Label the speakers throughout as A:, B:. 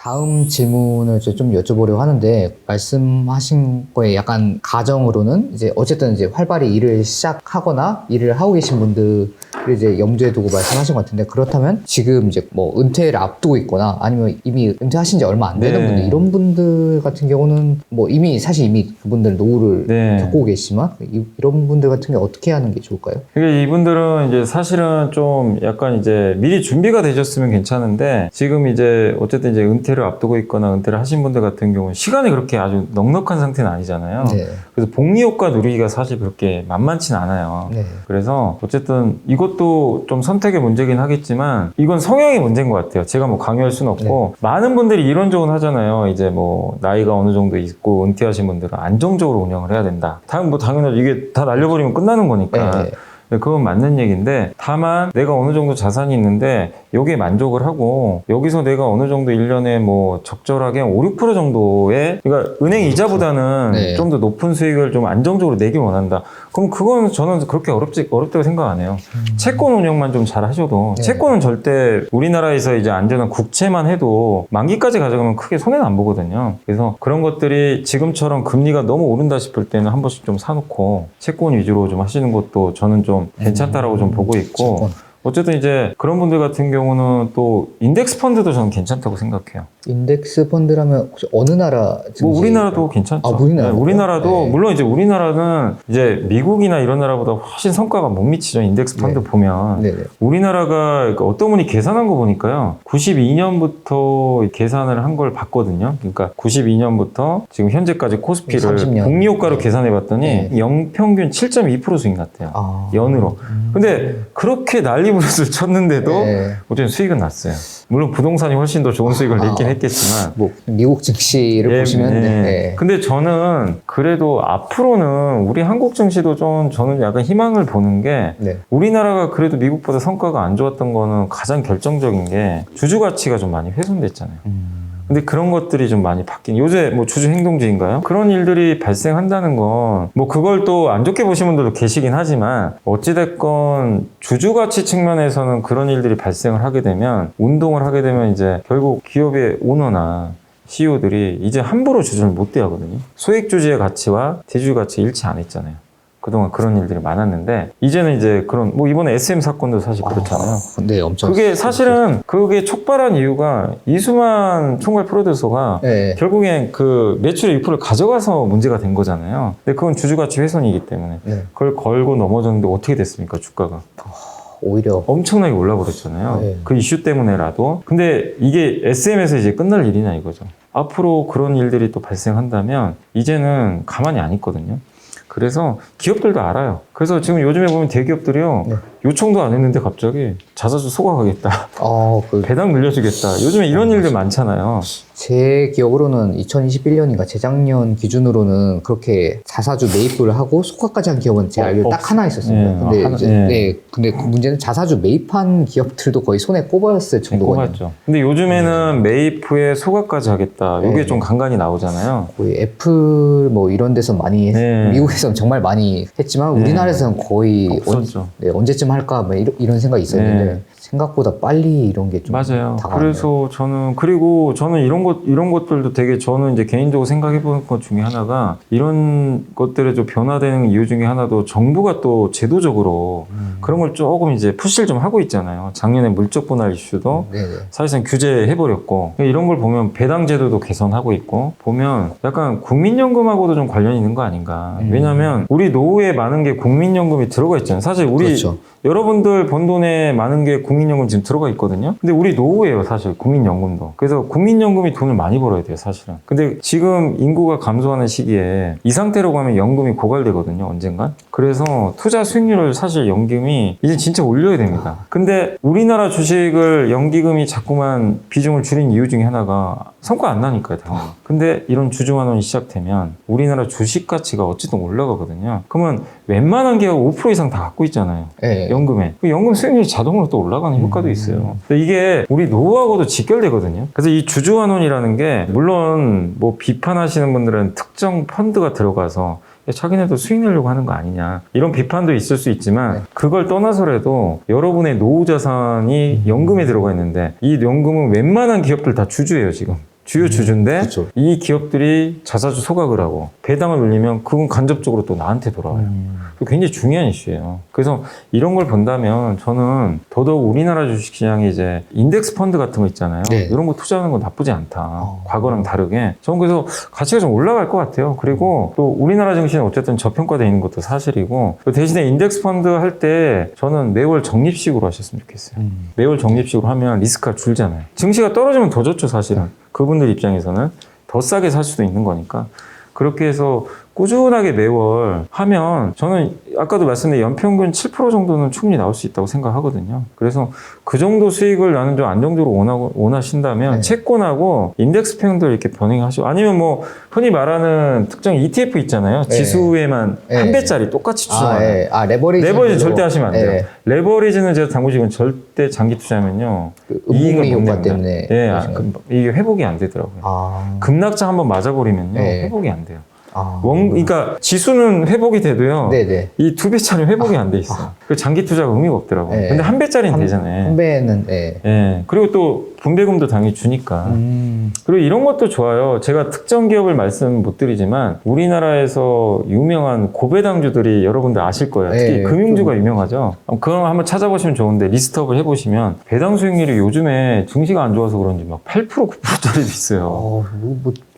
A: 다음 질문을 좀 여쭤보려고 하는데, 말씀하신 거에 약간 가정으로는 이제 어쨌든 이제 활발히 일을 시작하거나 일을 하고 계신 분들을 이제 염두에 두고 말씀하신 것 같은데, 그렇다면 지금 이제 뭐 은퇴를 앞두고 있거나 아니면 이미 은퇴하신 지 얼마 안 되는
B: 네.
A: 분들, 이런 분들 같은 경우는 뭐 이미 그분들은 노후를
B: 네.
A: 겪고 계시지만 이런 분들 같은 경우 어떻게 하는 게 좋을까요?
B: 그러니까 이분들은 이제 사실은 좀 약간 이제 미리 준비가 되셨으면 괜찮은데, 지금 이제 어쨌든 이제 은퇴를 앞두고 있거나 은퇴를 하신 분들 같은 경우는 시간이 그렇게 아주 넉넉한 상태는 아니잖아요.
A: 네.
B: 그래서 복리 효과 누리기가 사실 그렇게 만만치는 않아요.
A: 네.
B: 그래서 어쨌든 이것도 좀 선택의 문제긴 하겠지만, 이건 성향의 문제인 것 같아요. 제가 뭐 강요할 수는 없고, 많은 분들이 이런 조언 하잖아요. 이제 뭐 나이가 어느 정도 있고 은퇴하신 분들은 안정적으로 운영을 해야 된다. 당연하죠. 이게 다 날려버리면 끝나는 거니까.
A: 네.
B: 그건 맞는 얘기인데, 다만 내가 어느 정도 자산이 있는데 여기에 만족을 하고, 여기서 내가 어느 정도 1년에 뭐 적절하게 5, 6% 정도의, 그러니까 은행 이자보다는
A: 네.
B: 좀 더 높은 수익을 좀 안정적으로 내길 원한다. 그럼 그건 저는 그렇게 어렵다고 생각 안 해요. 채권 운영만 좀 잘 하셔도,
A: 네.
B: 채권은 절대 우리나라에서 이제 안전한 국채만 해도 만기까지 가져가면 크게 손해는 안 보거든요. 그래서 그런 것들이 지금처럼 금리가 너무 오른다 싶을 때는 한 번씩 좀 사놓고 채권 위주로 좀 하시는 것도 저는 좀 괜찮다라고 좀 보고 있고,
A: 채권.
B: 어쨌든 이제 그런 분들 같은 경우는 또 인덱스 펀드도 저는 괜찮다고 생각해요.
A: 인덱스 펀드라면 혹시 어느 나라 증시?
B: 뭐 우리나라도 괜찮죠.
A: 아, 우리나라도요?
B: 우리나라도
A: 네.
B: 물론 이제 우리나라는 이제 미국이나 이런 나라보다 훨씬 성과가 못 미치죠. 인덱스 펀드 보면.
A: 네네.
B: 우리나라가 그러니까 어떤 분이 계산한 거 보니까요, 92년부터 계산을 한 걸 봤거든요. 그러니까 92년부터 지금 현재까지 코스피를
A: 30년.
B: 복리 효과로
A: 네.
B: 계산해 봤더니
A: 네.
B: 연평균 7.2% 수익 났대요.
A: 아.
B: 연으로. 근데 그렇게 난리부르스를 쳤는데도
A: 네.
B: 어쨌든 수익은 났어요. 물론 부동산이 훨씬 더 좋은 수익을 냈긴 했겠지만.
A: 뭐 미국 증시를 보시면 네.
B: 근데 저는 그래도 앞으로는 우리 한국 증시도 좀 저는 약간 희망을 보는 게,
A: 네.
B: 우리나라가 그래도 미국보다 성과가 안 좋았던 거는 가장 결정적인 게 주주 가치가 좀 많이 훼손됐잖아요. 근데 그런 것들이 좀 많이 바뀐, 요새 뭐 주주 행동주의인가요? 그런 일들이 발생한다는 건 뭐 그걸 또 안 좋게 보시는 분들도 계시긴 하지만, 어찌됐건 주주 가치 측면에서는 그런 일들이 발생을 하게 되면, 운동을 하게 되면 이제 결국 기업의 오너나 CEO들이 이제 함부로 주주를 못 대하거든요. 소액 주주의 가치와 대주주 가치 일치 안 했잖아요. 그동안 그런 일들이 많았는데, 이제는 이제 그런, 뭐 이번에 SM 사건도 사실 그렇잖아요.
A: 네, 엄청.
B: 그게 사실은 그게 촉발한 이유가 이수만 총괄 프로듀서가
A: 네.
B: 결국엔 그 매출의 6%를 가져가서 문제가 된 거잖아요. 근데 그건 주주가치 훼손이기 때문에
A: 네.
B: 그걸 걸고 넘어졌는데 어떻게 됐습니까? 주가가
A: 오히려
B: 엄청나게 올라버렸잖아요.
A: 네.
B: 그 이슈 때문에라도. 근데 이게 SM에서 이제 끝날 일이냐 이거죠. 앞으로 그런 일들이 또 발생한다면 이제는 가만히 안 있거든요. 그래서 기업들도 알아요. 그래서 지금 요즘에 보면 대기업들이요,
A: 네.
B: 요청도 안 했는데 갑자기 자사주 소각하겠다, 배당 늘려주겠다, 요즘에 이런 일들 많잖아요.
A: 제 기억으로는 2021년인가 재작년 기준으로는 그렇게 자사주 매입을 하고 속화까지 한 기업은 제가 알기로 딱 하나 있었습니다.
B: 네,
A: 근데
B: 하나,
A: 이제
B: 네.
A: 근데 그 문제는 자사주 매입한 기업들도 거의 손에 꼽았을 정도거든요.
B: 꼽았죠. 근데 요즘에는 매입 후에 소각까지 하겠다, 이게
A: 네.
B: 좀 간간히 나오잖아요.
A: 거의 애플 뭐 이런 데서 많이
B: 네.
A: 미국에서는 정말 많이 했지만 우리나라에서는 거의
B: 없었죠.
A: 언제쯤 할까 뭐 이런 생각이 있었는데
B: 네.
A: 생각보다 빨리 이런 게 좀
B: 맞아요.
A: 다가왔네요.
B: 그래서 그리고 저는 이런 것들도 되게, 저는 이제 개인적으로 생각해 보는 것 중에 하나가, 이런 것들에 좀 변화되는 이유 중에 하나도 정부가 또 제도적으로 그런 걸 조금 이제 푸시를 좀 하고 있잖아요. 작년에 물적 분할 이슈도
A: 네네.
B: 사실상 규제해버렸고, 이런 걸 보면 배당 제도도 개선하고 있고, 보면 약간 국민연금하고도 좀 관련이 있는 거 아닌가. 왜냐면 우리 노후에 많은 게 국민연금이 들어가 있잖아요. 사실 우리
A: 그렇죠.
B: 여러분들 번 돈에 많은 게 국민연금 지금 들어가 있거든요. 근데 우리 노후예요, 사실 국민연금도. 그래서 국민연금이 돈을 많이 벌어야 돼요, 사실은. 근데 지금 인구가 감소하는 시기에 이 상태로 가면 연금이 고갈되거든요, 언젠간. 그래서 투자 수익률을 사실 연금이 이제 진짜 올려야 됩니다. 근데 우리나라 주식을 연기금이 자꾸만 비중을 줄인 이유 중에 하나가 성과 안 나니까요, 당연히. 근데 이런 주주환원이 시작되면 우리나라 주식 가치가 어쨌든 올라가거든요. 그러면 웬만한 기업 5% 이상 다 갖고 있잖아요.
A: 네.
B: 연금에. 그 연금 수익률이 자동으로 또 올라가는 효과도 있어요. 근데 이게 우리 노후하고도 직결되거든요. 그래서 이 주주환원이라는 게, 물론 뭐 비판하시는 분들은 특정 펀드가 들어가서 자기네도 수익 내려고 하는 거 아니냐, 이런 비판도 있을 수 있지만, 그걸 떠나서라도 여러분의 노후 자산이 연금에 들어가 있는데, 이 연금은 웬만한 기업들 다 주주예요, 지금. 주요 주주인데
A: 그쵸.
B: 이 기업들이 자사주 소각을 하고 배당을 올리면 그건 간접적으로 또 나한테 돌아와요. 굉장히 중요한 이슈예요. 그래서 이런 걸 본다면 저는 더더욱 우리나라 주식시장에 이제 인덱스 펀드 같은 거 있잖아요.
A: 네.
B: 이런 거 투자하는 건 나쁘지 않다. 과거랑 다르게. 저는 그래서 가치가 좀 올라갈 것 같아요. 그리고 또 우리나라 증시는 어쨌든 저평가되어 있는 것도 사실이고 그 대신에 인덱스 펀드 할 때 저는 매월 적립식으로 하셨으면 좋겠어요. 매월 적립식으로 하면 리스크가 줄잖아요. 증시가 떨어지면 더 좋죠, 사실은. 그분들 입장에서는 더 싸게 살 수도 있는 거니까. 그렇게 해서 꾸준하게 매월 하면 저는 아까도 말씀드린 연평균 7% 정도는 충분히 나올 수 있다고 생각하거든요. 그래서 그 정도 수익을 나는 좀 안정적으로 원하신다면
A: 네.
B: 채권하고 인덱스 펀드를 이렇게 병행하시고 아니면 뭐 흔히 말하는 특정 ETF 있잖아요.
A: 네.
B: 지수에만
A: 네.
B: 한 배짜리 똑같이 추정하는.
A: 예. 레버리지.
B: 레버리지 절대 하시면 안 돼요.
A: 예.
B: 레버리지는 제가 당구식은 절대 장기 투자하면요.
A: 그
B: 이익을
A: 음봉리
B: 못
A: 효과
B: 냅니다.
A: 때문에.
B: 예,
A: 그러시나요?
B: 이게 회복이 안 되더라고요.
A: 아.
B: 급락장 한번 맞아버리면요.
A: 네.
B: 회복이 안 돼요.
A: 아.
B: 그러니까 지수는 회복이 돼도요.
A: 네네.
B: 이 2배짜리 회복이 안 돼 있어요. 그 장기 투자가 의미가 없더라고요.
A: 네.
B: 근데 한 배짜리는 되잖아요.
A: 한 배는, 예.
B: 예. 그리고 또 분배금도 당연히 주니까. 그리고 이런 것도 좋아요. 제가 특정 기업을 말씀 못 드리지만 우리나라에서 유명한 고배당주들이 여러분들 아실 거예요. 특히
A: 네.
B: 금융주가 유명하죠. 그런 거 한번 찾아보시면 좋은데 리스트업을 해보시면 배당 수익률이 요즘에 증시가 안 좋아서 그런지 막 8% 9%짜리도 있어요.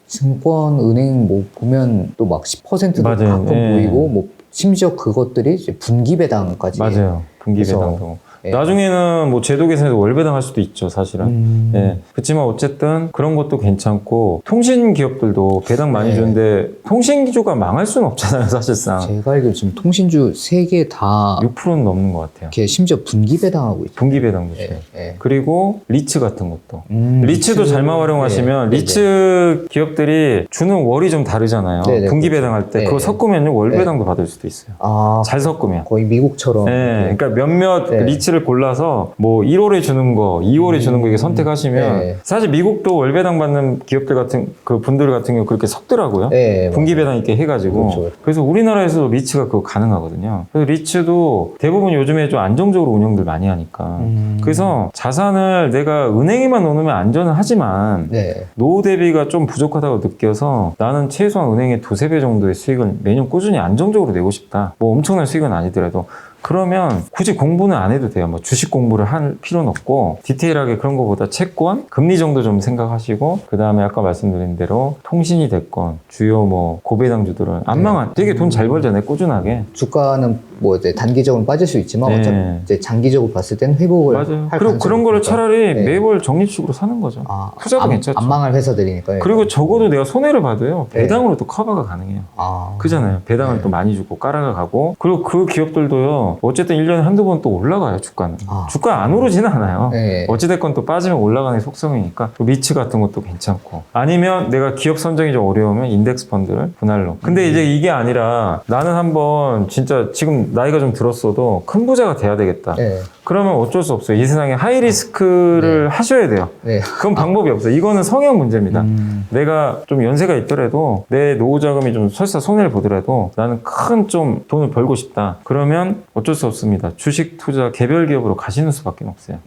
A: 증권, 은행 뭐 보면 또 막 10%도
B: 맞아요.
A: 가끔
B: 예.
A: 보이고 뭐 심지어 그것들이 이제 분기 배당까지.
B: 맞아요. 분기
A: 그래서,
B: 배당도.
A: 예.
B: 나중에는 뭐 제도 개선해서 월 배당할 수도 있죠, 사실은. 예. 그렇지만 어쨌든 그런 것도 괜찮고 통신 기업들도 배당 많이
A: 네.
B: 주는데 통신 기조가 망할 수는 없잖아요, 사실상.
A: 제가 알기로 지금 통신주 3개 다
B: 6%는 넘는 것 같아요.
A: 이렇게 심지어 분기 배당하고 있죠.
B: 분기 배당도 줘요.
A: 예, 예.
B: 그리고 리츠 같은 것도. 리츠도
A: 리츠.
B: 잘만 활용하시면
A: 네,
B: 리츠 기업들이 주는 월이 좀 다르잖아요.
A: 네, 네,
B: 분기
A: 그렇죠.
B: 배당할 때
A: 네.
B: 그거 섞으면요 월
A: 네.
B: 배당도 받을 수도 있어요.
A: 아,
B: 잘 섞으면.
A: 거의 미국처럼.
B: 네, 그러니까 몇몇
A: 네.
B: 리츠를 골라서 뭐 1월에 주는 거, 2월에 주는 거 이게 선택하시면
A: 네.
B: 사실 미국도 월배당 받는 기업들 같은 그 분들 같은 경우 그렇게 섞더라고요.
A: 네,
B: 분기 배당 있게 해가지고
A: 그렇죠.
B: 그래서 우리나라에서도 리츠가 그거 가능하거든요. 그래서 리츠도 대부분 요즘에 좀 안정적으로 운영들 많이 하니까 그래서 자산을 내가 은행에만 넣으면 안전은 하지만
A: 네.
B: 노후 대비가 좀 부족하다고 느껴서 나는 최소한 은행에 2~3배 정도의 수익을 매년 꾸준히 안정적으로 내고 싶다. 뭐 엄청난 수익은 아니더라도 그러면 굳이 공부는 안 해도 돼요. 뭐 주식 공부를 할 필요는 없고 디테일하게 그런 것보다 채권, 금리 정도 좀 생각하시고 그 다음에 아까 말씀드린 대로 통신이 됐건 주요 뭐 고배당주들은 안 망한 되게 돈 잘 벌잖아요. 꾸준하게.
A: 주가는 뭐 이제 단기적으로 빠질 수 있지만
B: 네.
A: 어차피 이제 장기적으로 봤을 때는 회복을
B: 맞아요.
A: 할
B: 그리고 그런 거를
A: 가능성이
B: 차라리
A: 네.
B: 매월 적립식으로 사는 거죠.
A: 아,
B: 투자도 괜찮죠.
A: 안 망할 회사들이니까요.
B: 그리고 적어도 내가 손해를 봐도요.
A: 네.
B: 배당으로 또 커버가 가능해요.
A: 아,
B: 그잖아요. 배당을
A: 네.
B: 또 많이 주고 깔아가 가고 그리고 그 기업들도요. 어쨌든 1년에 한두 번 또 올라가요. 주가는.
A: 아.
B: 주가 안 오르지는 않아요.
A: 네.
B: 어찌됐건 또 빠지면 올라가는 속성이니까 리츠 같은 것도 괜찮고 아니면 내가 기업 선정이 좀 어려우면 인덱스 펀드를 분할로 근데 이제 이게 아니라 나는 한번 진짜 지금 나이가 좀 들었어도 큰 부자가 돼야 되겠다.
A: 네.
B: 그러면 어쩔 수 없어요. 이 세상에 하이리스크를 하셔야 돼요.
A: 네.
B: 그건 방법이 없어요. 이거는 성향 문제입니다. 내가 좀 연세가 있더라도 내 노후 자금이 좀 설사 손해를 보더라도 나는 큰 좀 돈을 벌고 싶다. 그러면 어쩔 수 없습니다. 주식 투자 개별 기업으로 가시는 수밖에 없어요.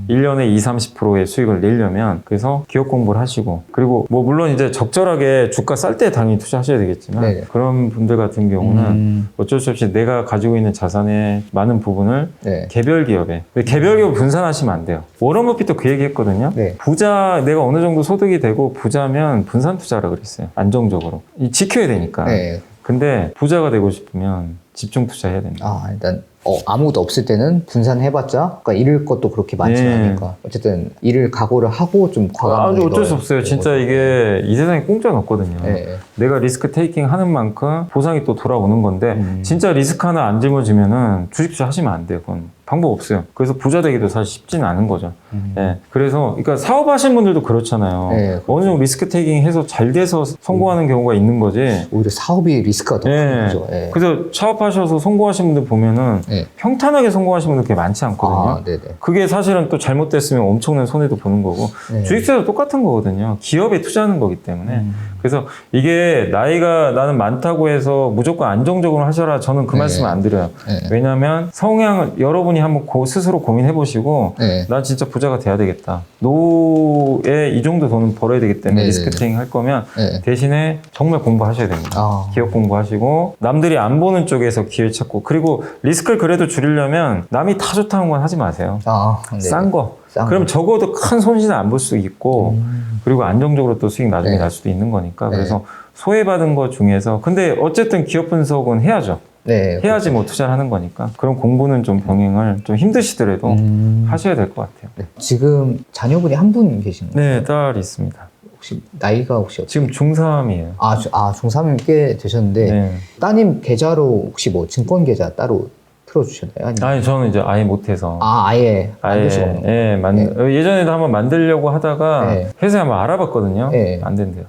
B: 1년에 20~30%의 수익을 내려면 그래서 기업 공부를 하시고 그리고 뭐 물론 이제 적절하게 주가 쌀 때 당연히 투자하셔야 되겠지만
A: 네.
B: 그런 분들 같은 경우는 어쩔 수 없이 내가 가지고 있는 자산의 많은 부분을
A: 네.
B: 개별 기업에 근데 개별 기업 분산하시면 안 돼요. 워런 버핏도 그 얘기 했거든요.
A: 네.
B: 부자 내가 어느 정도 소득이 되고 부자면 분산 투자라 그랬어요. 안정적으로. 지켜야 되니까.
A: 네.
B: 근데 부자가 되고 싶으면 집중 투자해야 됩니다.
A: 아, 일단 아무것도 없을 때는 분산해봤자 그러니까 잃을 것도 그렇게 많지
B: 네.
A: 않으니까 어쨌든 잃을 각오를 하고 좀 과감하게
B: 아주 어쩔 수
A: 넣어야
B: 없어요.
A: 되는
B: 진짜
A: 거죠.
B: 이게 이 세상에 공짜는 없거든요.
A: 네.
B: 내가 리스크 테이킹 하는 만큼 보상이 또 돌아오는 건데 진짜 리스크 하나 안 짊어지면은 주식 투자 하시면 안 돼요. 그건 방법 없어요. 그래서 부자 되기도 사실 쉽지는 않은 거죠. 예. 그래서 그러니까 사업하시는 분들도 그렇잖아요.
A: 네,
B: 어느 정도 리스크 테이킹 해서 잘 돼서 성공하는 경우가 있는 거지.
A: 오히려 사업이 리스크가 더
B: 예.
A: 큰 거죠. 예.
B: 그래서 사업하셔서 성공하신 분들 보면은
A: 네.
B: 평탄하게 성공하신 분들 그렇게 많지 않거든요.
A: 아, 네네.
B: 그게 사실은 또 잘못됐으면 엄청난 손해도 보는 거고
A: 네.
B: 주식투자도 똑같은 거거든요. 기업에 투자하는 거기 때문에 그래서 이게 나이가 나는 많다고 해서 무조건 안정적으로 하셔라. 저는 그
A: 네.
B: 말씀을 안 드려요.
A: 네.
B: 왜냐하면 성향을 여러분이 한번 스스로 고민해 보시고
A: 네.
B: 난 진짜 부자가 돼야 되겠다. 노후에 이 정도 돈은 벌어야 되기 때문에
A: 네.
B: 리스크 테이킹 할 거면
A: 네.
B: 대신에 정말 공부하셔야 됩니다.
A: 아.
B: 기업 공부하시고 남들이 안 보는 쪽에서 기회 찾고 그리고 리스크를 그래도 줄이려면 남이 다 좋다는 건 하지 마세요.
A: 네.
B: 싼 거.
A: 싼
B: 그럼
A: 거.
B: 적어도 큰 손실은 안 볼 수 있고 그리고 안정적으로 또 수익 나중에
A: 네.
B: 날 수도 있는 거니까
A: 네.
B: 그래서 소외받은 거 중에서 근데 어쨌든 기업 분석은 해야죠.
A: 네.
B: 해야지 뭐 투자를 하는 거니까 그런 공부는 좀 병행을 좀 힘드시더라도 하셔야 될 것 같아요.
A: 네. 지금 자녀분이 한 분 계신가요?
B: 네, 딸이 있습니다.
A: 혹시 나이가 혹시 어떻게?
B: 지금 중3이에요.
A: 중3이 꽤 되셨는데
B: 네.
A: 따님 계좌로 혹시 뭐 증권 계좌 따로 틀어주셨나요? 아니면
B: 아니 저는 이제 아예 못해서
A: 아예 만들 수가 없는 거예요?
B: 예전에도 한번 만들려고 하다가
A: 네.
B: 회사에 한번 알아봤거든요.
A: 네.
B: 안 된대요.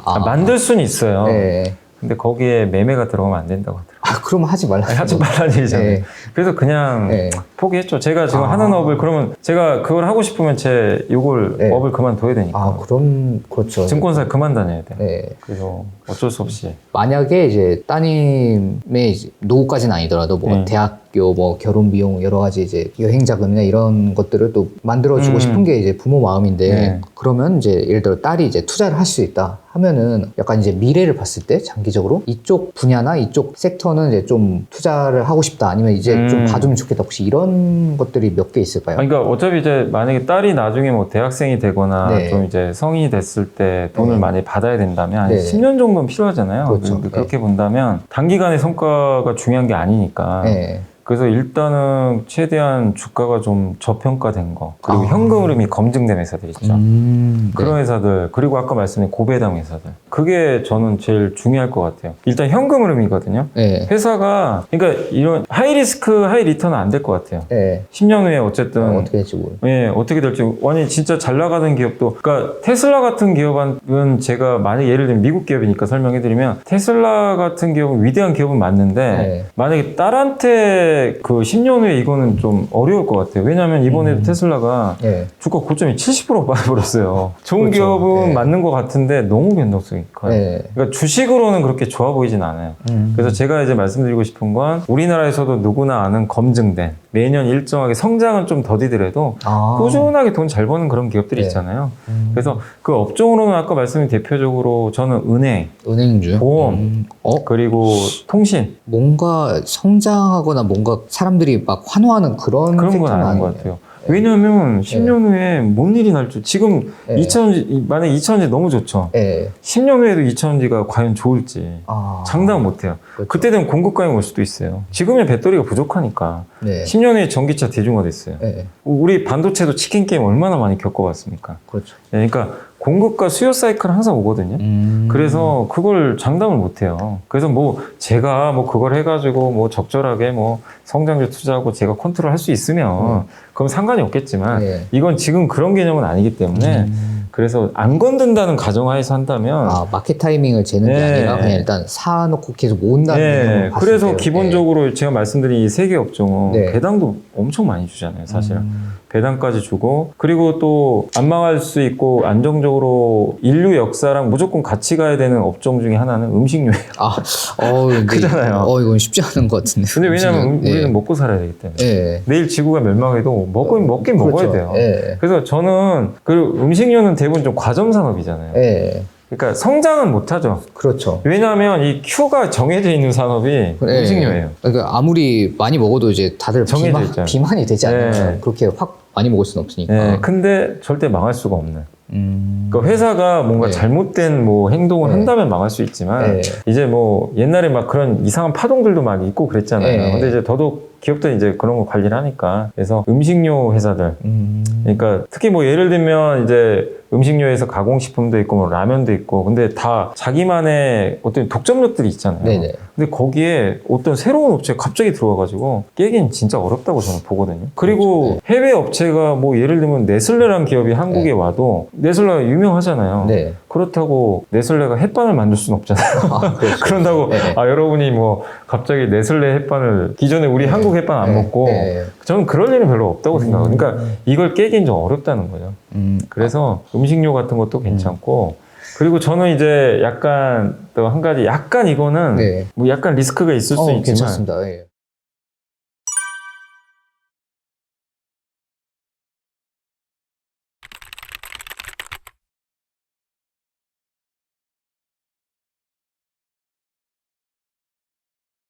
A: 만들
B: 만들 수는 있어요.
A: 네.
B: 근데 거기에 매매가 들어가면 안 된다고 하더라고요.
A: 그럼 하지 말라.
B: 하지 말라는 얘기잖아요.
A: 네.
B: 그래서 그냥
A: 네.
B: 포기했죠. 제가 지금 하는 업을 그러면 제가 그걸 하고 싶으면 제 요걸
A: 네.
B: 업을 그만둬야 되니까.
A: 그럼 그렇죠.
B: 증권사에 그만 다녀야 돼.
A: 네.
B: 그래서 어쩔 수 없이.
A: 만약에 이제 따님의 이제 노후까지는 아니더라도 뭐
B: 네.
A: 대학교 뭐 결혼 비용 여러 가지 이제 여행 자금이나 이런 것들을 또 만들어주고 싶은 게 이제 부모 마음인데
B: 네.
A: 그러면 이제 예를 들어 딸이 이제 투자를 할 수 있다 하면은 약간 이제 미래를 봤을 때 장기적으로 이쪽 분야나 이쪽 섹터는 이제 좀 투자를 하고 싶다 아니면 이제 좀 봐주면 좋겠다 혹시 이런 것들이 몇 개 있을까요?
B: 그러니까 어차피 이제 만약에 딸이 나중에 뭐 대학생이 되거나
A: 네.
B: 좀 이제 성인이 됐을 때 돈을
A: 네.
B: 많이 받아야 된다면 한
A: 네.
B: 10년 정도는 필요하잖아요.
A: 그렇죠.
B: 그렇게 본다면 단기간의 성과가 중요한 게 아니니까.
A: 네.
B: 그래서 일단은 최대한 주가가 좀 저평가된 거 그리고
A: 아.
B: 현금 흐름이 검증된 회사들 있죠. 그런
A: 네.
B: 회사들 그리고 아까 말씀드린 고배당 회사들 그게 저는 제일 중요할 것 같아요. 일단 현금 흐름이거든요.
A: 네.
B: 회사가 그러니까 이런 하이 리스크 하이 리턴은 안 될 것 같아요.
A: 네.
B: 10년 후에 어쨌든
A: 어떻게 될지 모르.
B: 예, 어떻게 될지. 아니, 진짜 잘 나가는 기업도, 그러니까 테슬라 같은 기업은 제가 만약 예를 들면 미국 기업이니까 설명해드리면 테슬라 같은 기업은 위대한 기업은 맞는데
A: 네.
B: 만약에 딸한테 그 10년 후에 이거는 좀 어려울 것 같아요. 왜냐하면 이번에도 테슬라가
A: 네.
B: 주가 고점이 70% 빠져버렸어요. 좋은
A: 그렇죠.
B: 기업은
A: 네.
B: 맞는 것 같은데 너무 변동성이 커요.
A: 네.
B: 그러니까 주식으로는 그렇게 좋아 보이진 않아요. 그래서 제가 이제 말씀드리고 싶은 건 우리나라에서도 누구나 아는 검증된 매년 일정하게 성장은 좀 더디더라도 꾸준하게 돈 잘 버는 그런 기업들이
A: 네.
B: 있잖아요. 그래서 그 업종으로는 아까 말씀드린 대표적으로 저는
A: 은행주,
B: 보험, 그리고 통신
A: 뭔가 성장하거나 뭔가 사람들이 막 환호하는 그런
B: 그런 건
A: 섹터는
B: 아닌
A: 아니에요.
B: 것 같아요. 왜냐하면 10년 후에 뭔 일이 날지 지금
A: 네.
B: 2000, 만약에 2000지 너무 좋죠.
A: 네.
B: 10년 후에도 2000지가 과연 좋을지 장담 못해요.
A: 그렇죠.
B: 그때 되면 공급감이 올 수도 있어요. 지금의 배터리가 부족하니까
A: 네.
B: 10년 후에 전기차 대중화됐어요.
A: 네.
B: 우리 반도체도 치킨 게임 얼마나 많이 겪어봤습니까?
A: 그렇죠.
B: 그러니까 공급과 수요 사이클은 항상 오거든요. 그래서 그걸 장담을 못해요. 그래서 뭐 제가 뭐 그걸 해가지고 뭐 적절하게 뭐 성장주 투자하고 제가 컨트롤 할 수 있으면 그럼 상관이 없겠지만
A: 네.
B: 이건 지금 그런 개념은 아니기 때문에 그래서 안 건든다는 가정하에서 한다면
A: 마켓 타이밍을 재는 게
B: 네.
A: 아니라 그냥 일단 사놓고 계속 모은다는
B: 네,
A: 개념으로 봤을
B: 그래서
A: 때요.
B: 기본적으로 제가 말씀드린 이 세 개 업종은
A: 네.
B: 배당도 엄청 많이 주잖아요, 사실. 배당까지 주고 그리고 또 안 망할 수 있고 안정적으로 인류 역사랑 무조건 같이 가야 되는 업종 중에 하나는 음식료예요.
A: 근데
B: 크잖아요.
A: 이건 쉽지 않은 것 같은데.
B: 근데 왜냐하면
A: 음식은.
B: 우리는 먹고 살아야 되기 때문에
A: 네.
B: 내일 지구가 멸망해도 먹긴
A: 그렇죠.
B: 먹어야 돼요.
A: 네.
B: 그래서 저는 그 음식료는 대부분 좀 과점 산업이잖아요.
A: 네.
B: 그러니까 성장은 못하죠.
A: 그렇죠.
B: 왜냐하면 이 Q가 정해져 있는 산업이
A: 네.
B: 음식료예요.
A: 그러니까 아무리 많이 먹어도 이제 다들
B: 정해져 있잖아요.
A: 비만이 되지 않아요.
B: 네.
A: 그렇게 확 많이 먹을 수는 없으니까.
B: 네, 근데 절대 망할 수가 없는. 그러니까 회사가 뭔가
A: 네.
B: 잘못된 뭐 행동을
A: 네.
B: 한다면 망할 수 있지만
A: 네.
B: 이제 뭐 옛날에 막 그런 이상한 파동들도 막 있고 그랬잖아요.
A: 네.
B: 근데 이제 더더욱 기업들이 이제 그런 거 관리를 하니까 그래서 음식료 회사들 그러니까 특히 뭐 예를 들면 이제 음식료에서 가공식품도 있고 뭐 라면도 있고 근데 다 자기만의 어떤 독점력들이 있잖아요.
A: 네네.
B: 근데 거기에 어떤 새로운 업체가 갑자기 들어와가지고 깨긴 진짜 어렵다고 저는 보거든요. 그리고
A: 그렇죠.
B: 해외 업체가 뭐 예를 들면 네슬레라는 기업이 한국에
A: 네.
B: 와도 네슬레가 유명하잖아요.
A: 네.
B: 그렇다고 네슬레가 햇반을 만들 수는 없잖아요.
A: 그렇죠.
B: 그런다고
A: 네.
B: 여러분이 뭐 갑자기 네슬레 햇반을 기존에 우리 한국 햇반 안
A: 네.
B: 먹고
A: 네.
B: 저는 그럴 일은 별로 없다고 생각해요. 그러니까 이걸 깨긴 좀 어렵다는 거죠. 그래서 음식료 같은 것도 괜찮고 그리고 저는 이제 약간 또 한 가지 약간 이거는
A: 네.
B: 뭐 약간 리스크가 있을 수 있지만
A: 괜찮습니다. 예.